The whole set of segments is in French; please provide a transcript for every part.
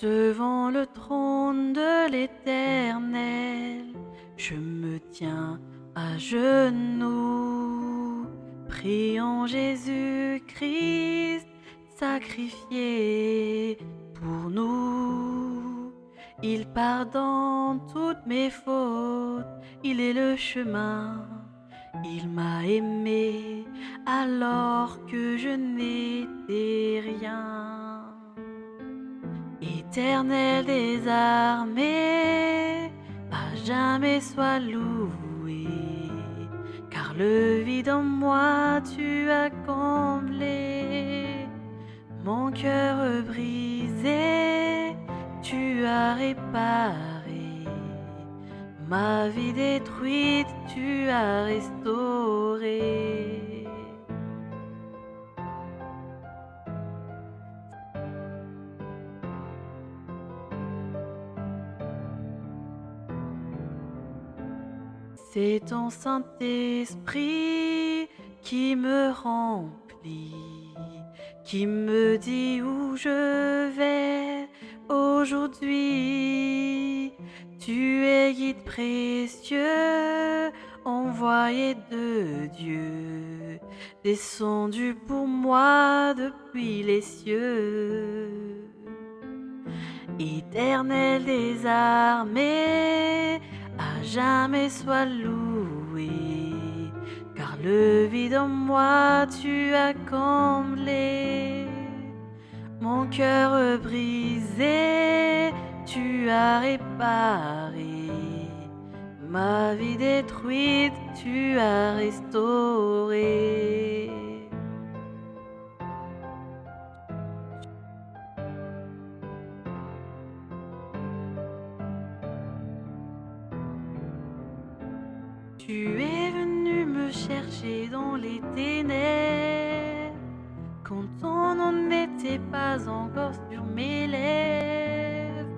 Devant le trône de l'Éternel, je me tiens à genoux, priant Jésus-Christ sacrifié pour nous. Il pardonne toutes mes fautes, il est le chemin. Il m'a aimé alors que je n'étais rien. Éternel des armées, à jamais sois loué, car le vide en moi tu as comblé. Mon cœur brisé, tu as réparé, ma vie détruite, tu as restauré. C'est ton Saint-Esprit qui me remplit, qui me dit où je vais aujourd'hui. Tu es guide précieux, envoyé de Dieu, descendu pour moi depuis les cieux. Éternel des armées, à jamais sois loué, car le vide en moi tu as comblé. Mon cœur brisé, tu as réparé, ma vie détruite, tu as restauré. Tu es venu me chercher dans les ténèbres, quand ton nom n'était pas encore sur mes lèvres.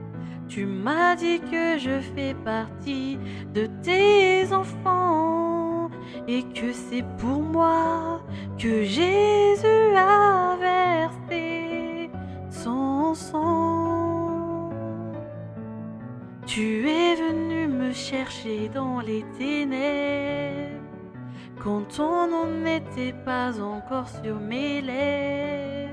Tu m'as dit que je fais partie de tes enfants et que c'est pour moi que Jésus a versé son sang. Tu es venu me chercher dans les ténèbres, quand ton nom n'était pas encore sur mes lèvres.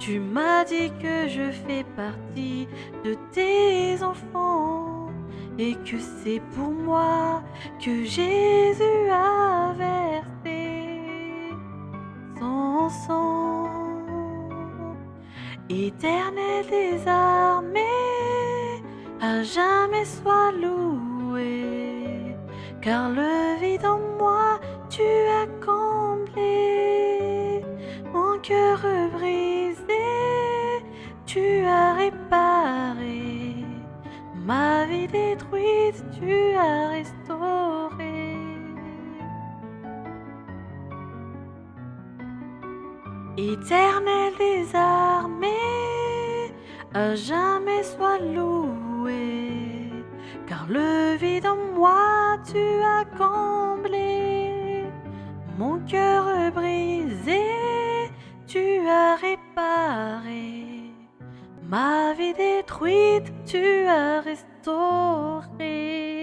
Tu m'as dit que je fais partie de tes enfants et que c'est pour moi que Jésus a versé son sang. Éternel des armées, à jamais sois loué, car le vide en moi tu as comblé. Mon cœur brisé, tu as réparé, ma vie détruite, tu as restauré. Éternel des armées, à jamais sois loué, car le vide en moi tu as comblé. Mon cœur brisé, tu as réparé, ma vie détruite, tu as restauré.